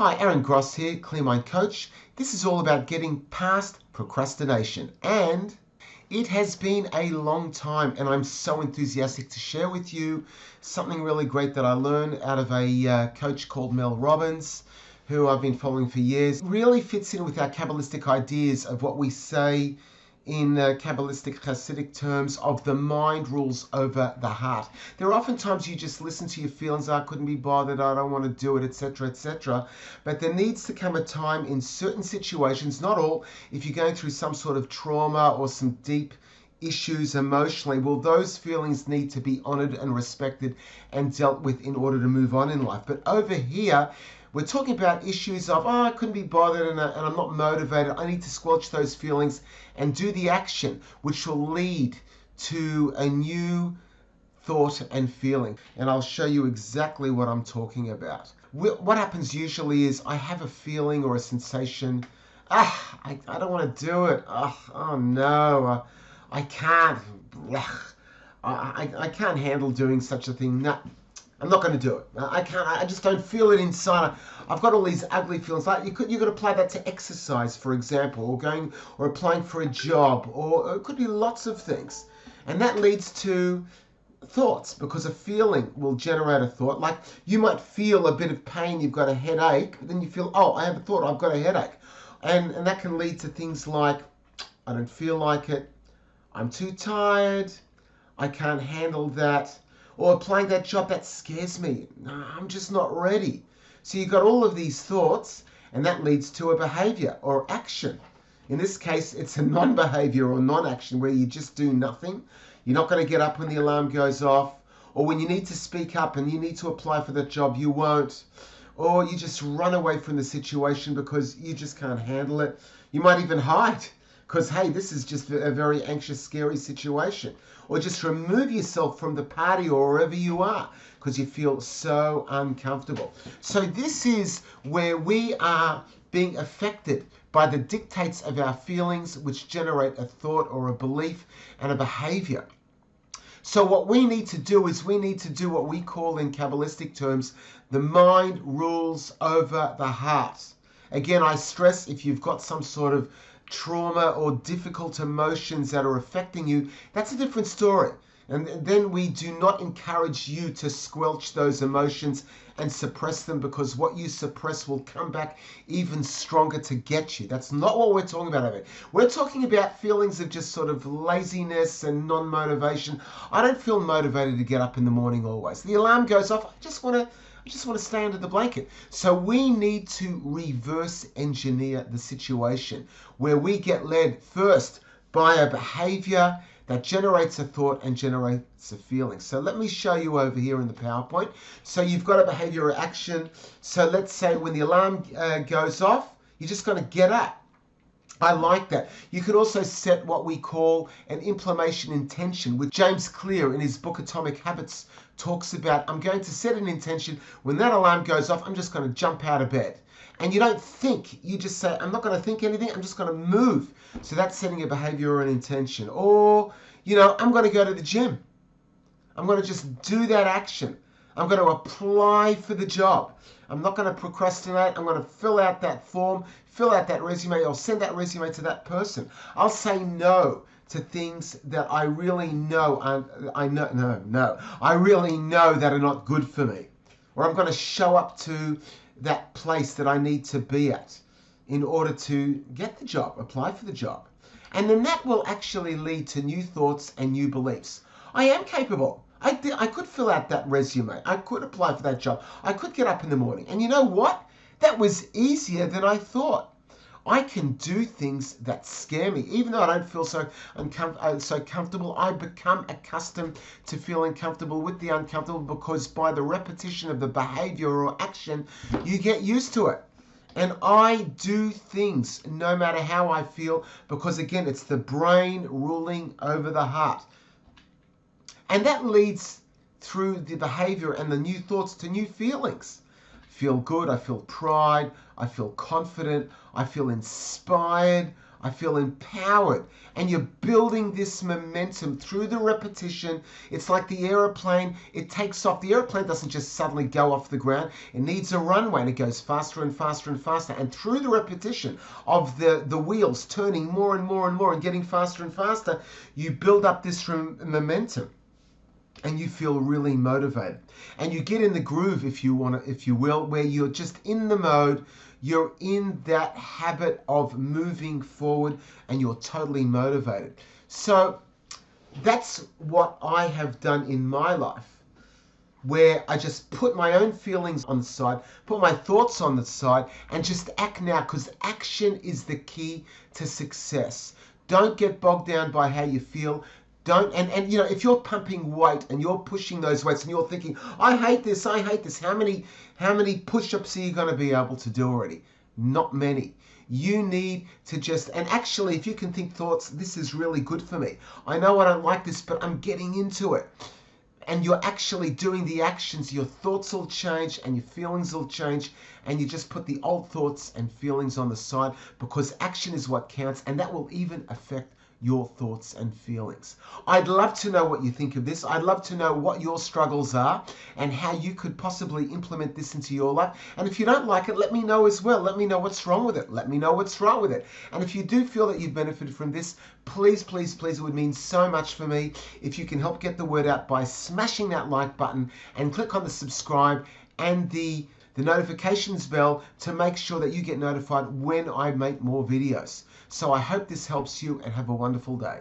Hi, Aaron Gross here, Clear Mind Coach. This is all about getting past procrastination, and it has been a long time, and I'm so enthusiastic to share with you something really great that I learned out of a coach called Mel Robbins, who I've been following for years. Really fits in with our Kabbalistic ideas of what we say in Kabbalistic Hasidic terms of the mind rules over the heart. There are often times you just listen to your feelings, I couldn't be bothered, I don't want to do it, etc., etc. But there needs to come a time in certain situations, not all, if you're going through some sort of trauma or some deep issues emotionally, well, those feelings need to be honored and respected and dealt with in order to move on in life. But over here, we're talking about issues of, I couldn't be bothered and I'm not motivated. I need to squelch those feelings and do the action, which will lead to a new thought and feeling. And I'll show you exactly what I'm talking about. What happens usually is I have a feeling or a sensation, I don't want to do it. Oh no, I can't. I can't handle doing such a thing. No, I'm not going to do it. I can't. I just don't feel it inside. I've got all these ugly feelings. Like you could apply that to exercise, for example, or applying for a job, or it could be lots of things, and that leads to thoughts, because a feeling will generate a thought. Like you might feel a bit of pain, you've got a headache, but then you feel, oh, I have a thought, I've got a headache, and that can lead to things like, I don't feel like it, I'm too tired, I can't handle that. Or applying that job, that scares me. No, I'm just not ready. So you've got all of these thoughts, and that leads to a behavior or action. In this case, it's a non-behavior or non-action where you just do nothing. You're not going to get up when the alarm goes off, or when you need to speak up and you need to apply for that job, you won't. Or you just run away from the situation because you just can't handle it. You might even hide because, hey, this is just a very anxious, scary situation. Or just remove yourself from the party or wherever you are because you feel so uncomfortable. So this is where we are being affected by the dictates of our feelings, which generate a thought or a belief and a behavior. So what we need to do is we need to do what we call in Kabbalistic terms, the mind rules over the heart. Again, I stress, if you've got some sort of trauma or difficult emotions that are affecting you, that's a different story. And then we do not encourage you to squelch those emotions and suppress them, because what you suppress will come back even stronger to get you. That's not what we're talking about over here. We're talking about feelings of just sort of laziness and non-motivation. I don't feel motivated to get up in the morning always. The alarm goes off, I just want to stay under the blanket. So we need to reverse engineer the situation where we get led first by a behavior that generates a thought and generates a feeling. So let me show you over here in the PowerPoint. So you've got a behavior or action. So let's say when the alarm goes off, you're just going to get up. I like that. You could also set what we call an implementation intention, which James Clear in his book Atomic Habits talks about. I'm going to set an intention. When that alarm goes off, I'm just going to jump out of bed. And you don't think, you just say, I'm not going to think anything, I'm just going to move. So that's setting a behavior or an intention. Or, I'm going to go to the gym. I'm going to just do that action. I'm going to apply for the job. I'm not going to procrastinate. I'm going to fill out that form, fill out that resume, or send that resume to that person. I'll say no to things that I really know, I really know that are not good for me. Or I'm going to show up to that place that I need to be at in order to get the job, apply for the job. And then that will actually lead to new thoughts and new beliefs. I am capable. I could fill out that resume. I could apply for that job. I could get up in the morning. And you know what? That was easier than I thought. I can do things that scare me. Even though I don't feel so comfortable, I become accustomed to feeling comfortable with the uncomfortable, because by the repetition of the behavior or action, you get used to it. And I do things no matter how I feel, because again, it's the brain ruling over the heart. And that leads through the behavior and the new thoughts to new feelings. Feel good, I feel pride, I feel confident, I feel inspired, I feel empowered. And you're building this momentum through the repetition. It's like the aeroplane. It takes off. The aeroplane doesn't just suddenly go off the ground. It needs a runway, and it goes faster and faster and faster. And through the repetition of the wheels turning more and more and more and getting faster and faster, you build up this momentum. And you feel really motivated, and you get in the groove, if you will, where you're just in the mode, you're in that habit of moving forward, and you're totally motivated. So that's what I have done in my life, where I just put my own feelings on the side, put my thoughts on the side, and just act now, because action is the key to success. Don't get bogged down by how you feel. Don't, and you know, if you're pumping weight and you're pushing those weights and you're thinking, I hate this, how many push-ups are you going to be able to do already? Not many. You need to just, and actually, if you can think thoughts, this is really good for me. I know I don't like this, but I'm getting into it. And you're actually doing the actions, your thoughts will change and your feelings will change, and you just put the old thoughts and feelings on the side, because action is what counts, and that will even affect your thoughts and feelings. I'd love to know what you think of this. I'd love to know what your struggles are and how you could possibly implement this into your life. And if you don't like it, let me know as well. Let me know what's wrong with it. Let me know what's wrong with it. And if you do feel that you've benefited from this, please, please, please, it would mean so much for me if you can help get the word out by smashing that like button and click on the subscribe and the notifications bell to make sure that you get notified when I make more videos. So I hope this helps you, and have a wonderful day.